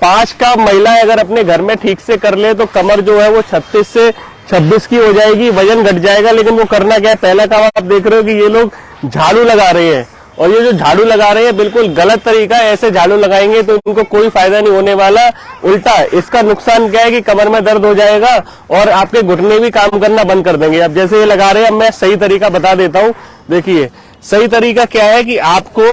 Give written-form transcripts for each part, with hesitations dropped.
5 का महिला अगर अपने घर में ठीक से कर ले तो कमर जो है वो 36 से 26 की हो जाएगी, वजन घट जाएगा। लेकिन वो करना क्या है, पहला काम आप देख रहे हो कि ये लोग झाड़ू लगा रहे हैं, और ये जो झाड़ू लगा रहे हैं बिल्कुल गलत तरीका है। ऐसे झाड़ू लगाएंगे तो इनको कोई फायदा नहीं होने वाला, उल्टा इसका नुकसान क्या है कि कमर में दर्द हो जाएगा और आपके घुटने भी काम करना बंद कर देंगे। अब जैसे ये लगा रहे हैं, अब मैं सही तरीका बता देता हूँ। देखिए सही तरीका क्या है कि आपको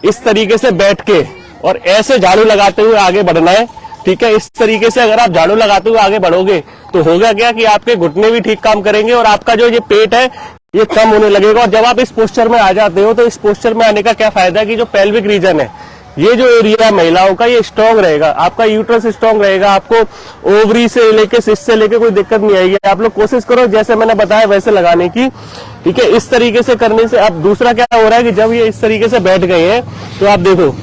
इस तरीके से बैठ के और ऐसे झाड़ू लगाते हुए आगे बढ़ना है, ठीक है। इस तरीके से अगर आप झाड़ू लगाते हुए आगे बढ़ोगे तो होगा क्या कि आपके घुटने भी ठीक काम करेंगे और आपका जो ये पेट है ये कम होने लगेगा। और जब आप इस पोस्चर में आ जाते हो तो इस पोस्चर में आने का क्या फायदा है कि जो पेल्विक रीजन है, ये जो एरिया महिलाओं का, ये स्ट्रांग रहेगा, आपका यूट्रस स्ट्रांग रहेगा, आपको ओवरी से लेके सिस्ट से लेके कोई दिक्कत नहीं आएगी। आप लोग कोशिश करो जैसे मैंने बताया वैसे लगाने की, ठीक है। इस तरीके से करने से अब दूसरा क्या हो रहा है कि जब ये इस तरीके से बैठ गए हैं तो आप देखो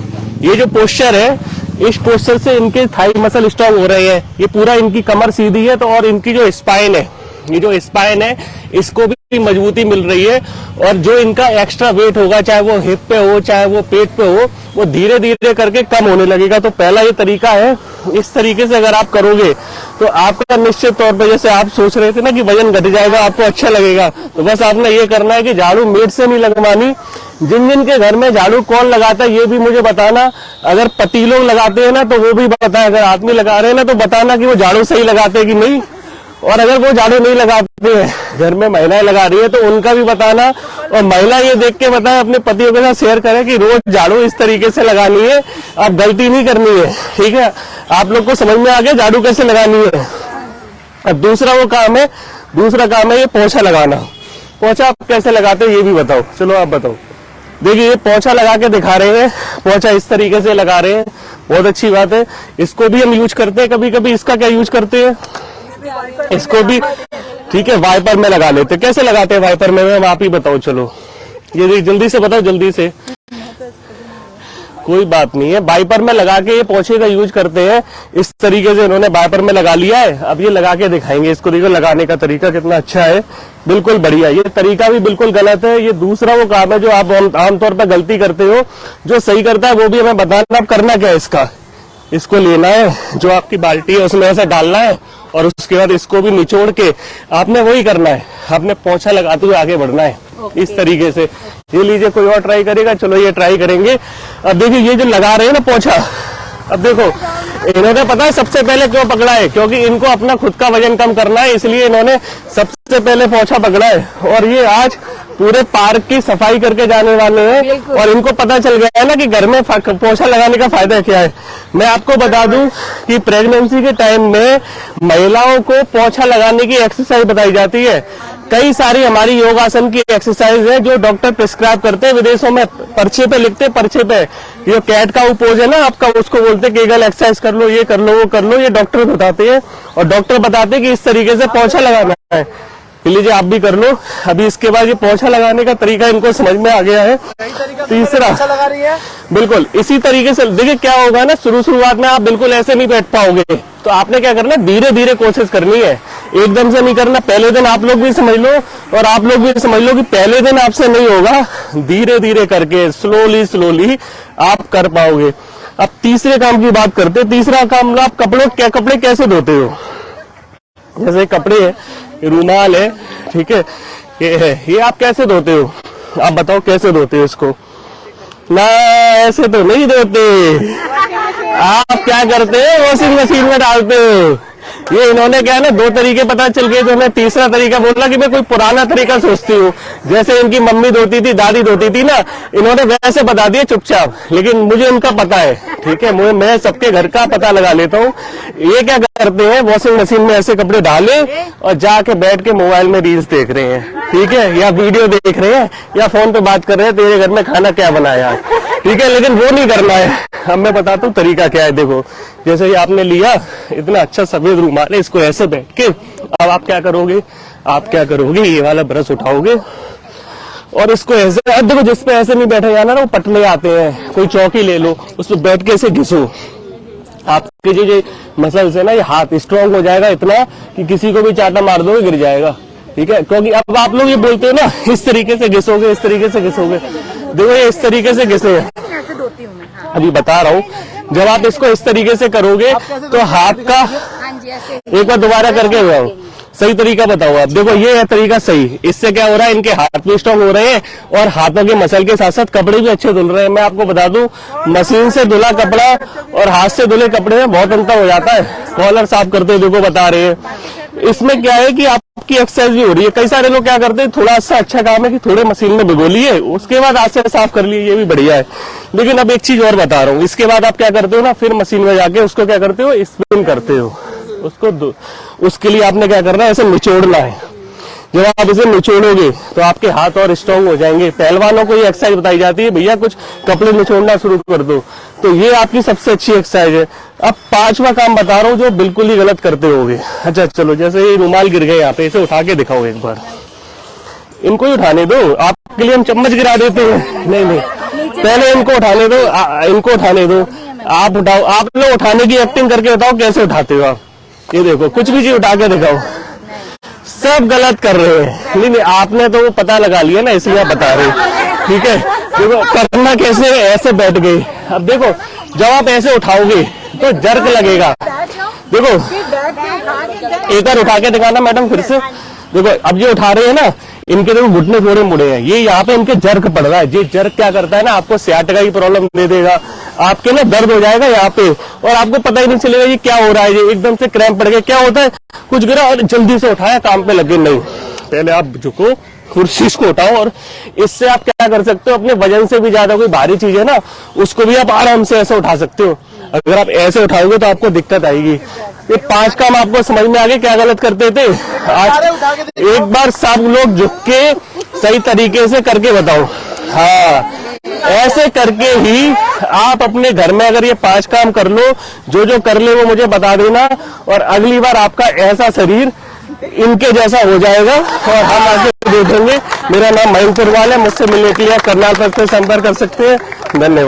ये जो पोस्चर है, इस पोस्चर से इनके थाई मसल स्ट्रांग हो रहे हैं, ये पूरा इनकी कमर सीधी है तो और इनकी जो स्पाइन है, ये जो स्पाइन है इसको भी मजबूती मिल रही है। और जो इनका एक्स्ट्रा वेट होगा, चाहे वो हिप पे हो चाहे वो पेट पे हो, वो धीरे धीरे करके कम होने लगेगा। तो पहला ये तरीका है, इस तरीके से अगर आप करोगे तो आपका निश्चित तौर पे, जैसे आप सोच रहे थे ना कि वजन घट जाएगा, आपको अच्छा लगेगा, तो बस आपने ये करना है कि झाड़ू मेड से नहीं लगवानी। जिन जिन के घर में झाड़ू कौन लगाता है ये भी मुझे बताना। अगर पति लोग लगाते हैं ना तो वो भी बताएं, अगर आदमी लगा रहे हैं ना तो बताना कि वो झाड़ू सही लगाते हैं कि नहीं। और अगर वो झाड़ू नहीं लगाते हैं, घर में महिलाएं लगा रही है, तो उनका भी बताना। और महिला ये देख के बताए, अपने पतियों के साथ शेयर करें कि रोज झाड़ू इस तरीके से लगानी है, आप गलती नहीं करनी है, ठीक है। आप लोग को समझ में आ गया झाड़ू कैसे लगानी है। अब दूसरा काम है ये पोछा लगाना। पोछा आप कैसे लगाते हैं ये भी बताओ, चलो आप बताओ। देखिए ये पोछा लगा के दिखा रहे हैं, पोछा इस तरीके से लगा रहे हैं, बहुत अच्छी बात है। इसको भी हम यूज करते हैं कभी कभी। इसका क्या यूज करते हैं, इसको भी, ठीक है, वाइपर में लगा लेते। कैसे लगाते हैं वाइपर में, हम आप ही बताओ। चलो ये जल्दी से बताओ, जल्दी से। कोई बात नहीं है, वाइपर में लगा के ये पोछे का यूज करते हैं। इस तरीके से इन्होंने वाइपर में लगा लिया है, अब ये लगा के दिखाएंगे। इसको देखो लगाने का तरीका कितना अच्छा है, बिल्कुल बढ़िया। ये तरीका भी बिल्कुल गलत है। ये दूसरा वो काम है जो आप आमतौर पर गलती करते हो, जो सही करता है वो भी हमें बताना। अब करना क्या है, इसको लेना है, जो आपकी बाल्टी है उसमें ऐसे डालना है और उसके बाद इसको भी निचोड़ के आपने वही करना है, आपने पोछा लगाते हुए आगे बढ़ना है। इस तरीके से ये लीजिए, कोई और ट्राई करेगा, चलो ये ट्राई करेंगे। अब देखिए ये जो लगा रहे हैं ना पोछा, अब देखो इन्होंने पता है सबसे पहले क्यों पकड़ा है, क्योंकि इनको अपना खुद का वजन कम करना है, इसलिए इन्होंने सबसे पहले पोछा पकड़ा है। और ये आज पूरे पार्क की सफाई करके जाने वाले हैं और इनको पता चल गया है ना कि घर में पोछा लगाने का फायदा क्या है। मैं आपको बता दूं कि प्रेगनेंसी के टाइम में महिलाओं को पोछा लगाने की एक्सरसाइज बताई जाती है। कई सारी हमारी योगासन की एक्सरसाइज है जो डॉक्टर प्रिस्क्राइब करते हैं, विदेशों में पर्चे पे लिखते हैं, पर्चे पे ये कैट का पोज है ना आपका, उसको बोलते हैं केगल एक्सरसाइज कर लो, ये कर लो, वो कर लो। ये डॉक्टर बताते हैं और डॉक्टर बताते हैं कि इस तरीके से पोछा लगाना है। लीजिए आप भी कर लो। अभी इसके बाद ये पोछा लगाने का तरीका इनको समझ में आ गया है। तीसरा लगा रही है, बिल्कुल इसी तरीके से। देखिए क्या होगा ना, शुरुआत में आप बिल्कुल ऐसे नहीं बैठ पाओगे, तो आपने क्या करना, धीरे धीरे कोशिश करनी है, एकदम से नहीं करना। पहले दिन आप लोग भी समझ लो और आप लोग भी समझ लो कि पहले दिन आपसे नहीं होगा, धीरे धीरे करके स्लोली आप कर पाओगे। अब तीसरे काम की बात करते हैं। तीसरा काम, आप कपड़े कैसे धोते हो। जैसे कपड़े है, रुमाल है, ठीक है, ये है, ये आप कैसे धोते हो, आप बताओ कैसे धोते हो इसको। ना ऐसे तो नहीं धोते, आप क्या करते हो, वॉशिंग मशीन में डालते हो। ये इन्होंने क्या है ना, 2 तरीके पता चल गए, तो मैं तीसरा तरीका बोला कि मैं कोई पुराना तरीका सोचती हूँ, जैसे इनकी मम्मी धोती थी, दादी धोती थी ना, इन्होंने वैसे बता दिया चुपचाप। लेकिन मुझे उनका पता है, ठीक है, मैं सबके घर का पता लगा लेता हूँ। ये क्या करते हैं, वॉशिंग मशीन में ऐसे कपड़े डाले और जाके बैठ के मोबाइल में रील्स देख रहे हैं, ठीक है, या वीडियो देख रहे हैं, या फोन पे बात कर रहे हैं, तेरे घर में खाना क्या बनाया, ठीक है। लेकिन वो नहीं करना है। अब मैं बताता हूँ तरीका क्या है। देखो जैसे ही आपने लिया इतना अच्छा सफेद रुमाल है, इसको ऐसे बैठ के अब आप क्या करोगे, ये वाला ब्रश उठाओगे और इसको ऐसे, अब देखो जिसपे ऐसे नहीं बैठा जाना ना, वो पटले आते हैं, कोई चौकी ले लो, उस पर बैठ के ऐसे घिसो। आपके जो मसल्स है ना, ये हाथ स्ट्रांग हो जाएगा इतना कि किसी को भी चाटा मार दोगे गिर जाएगा, ठीक है। क्योंकि अब आप लोग ये बोलते हो ना, इस तरीके से घिसोगे, इस तरीके से घिसोगे। देखो ये इस तरीके से घिसे, अभी बता रहा हूँ, जब आप इसको इस तरीके से करोगे तो हाथ का, एक बार दोबारा करके बताओ, सही तरीका बताओ आप। देखो ये है तरीका सही, इससे क्या हो रहा है, इनके हाथ भी स्ट्रांग हो रहे हैं और हाथों के मसल के साथ साथ कपड़े भी अच्छे धुल रहे हैं। मैं आपको बता दूं, मशीन से धुला कपड़ा और हाथ से धुले कपड़े में बहुत अंतर हो जाता है। कॉलर साफ करते हैं, देखो बता रहे हैं। इसमें क्या है कि आपकी एक्सरसाइज भी हो रही है। कई सारे लोग क्या करते हैं, थोड़ा सा अच्छा काम है कि थोड़े मशीन में भिगो लिए, उसके बाद हाथ से साफ कर लिए, ये भी बढ़िया है। लेकिन अब एक चीज और बता रहा हूँ, इसके बाद आप क्या करते हो ना, फिर मशीन में जाके उसको क्या करते हो, स्पिन करते हो उसको। उसके लिए आपने क्या करना है, ऐसे निचोड़ना है। जब आप इसे निचोड़ोगे तो आपके हाथ और स्ट्रांग हो जाएंगे। पहलवानों को ये एक्सरसाइज बताई जाती है, भैया कुछ कपड़े निचोड़ना शुरू कर दो, तो ये आपकी सबसे अच्छी एक्सरसाइज है। अब पांचवा काम बता रहा हूँ जो बिल्कुल ही गलत करते होगे। अच्छा चलो, जैसे ये रुमाल गिर गए यहाँ पे, इसे उठा के दिखाओ एक बार। इनको ही उठाने दो, आपके लिए हम चम्मच गिरा देते हैं। नहीं, पहले इनको उठाने दो, इनको उठाने दो। आप उठाओ, आप लोग उठाने की एक्टिंग करके बताओ कैसे उठाते हो आप। ये देखो, कुछ भी चीज उठा के दिखाओ। सब गलत कर रहे हैं। नहीं, आपने तो वो पता लगा लिया ना, इसलिए आप बता रहे हो। ठीक है, देखो करना कैसे, ऐसे बैठ गए। अब देखो, जब आप ऐसे उठाओगे तो जर्क लगेगा। देखो एक बार उठा के दिखाना मैडम फिर से। देखो अब ये उठा रहे हैं ना, इनके देखो घुटने थोड़े मुड़े हैं, ये यहाँ पे इनके जर्क पड़ रहा है। ये जर्क क्या करता है ना, आपको सियाटिका की प्रॉब्लम दे देगा, आपके ना दर्द हो जाएगा यहाँ पे, और आपको पता ही नहीं चलेगा ये क्या हो रहा है। ये एकदम से क्रैम्प पड़ गया, क्या होता है, कुछ गिरा और जल्दी से उठाया, काम पे लगे नहीं। पहले आप झुको, कुर्सी को उठाओ, और इससे आप क्या कर सकते हो, अपने वजन से भी ज्यादा कोई भारी चीज है ना, उसको भी आप आराम से ऐसे उठा सकते हो। अगर आप ऐसे उठाओगे तो आपको दिक्कत आएगी। ये 5 काम आपको समझ में आ गए क्या गलत करते थे आज। एक बार सब लोग झुक के सही तरीके से करके बताओ। हाँ, ऐसे करके ही आप अपने घर में अगर ये 5 काम कर लो, जो जो कर ले वो मुझे बता देना, और अगली बार आपका ऐसा शरीर इनके जैसा हो जाएगा और हम आगे देखेंगे। मेरा नाम मयंक पुरवाल है, मुझसे मिलने के लिए करनाल तक से संपर्क कर सकते हैं। धन्यवाद।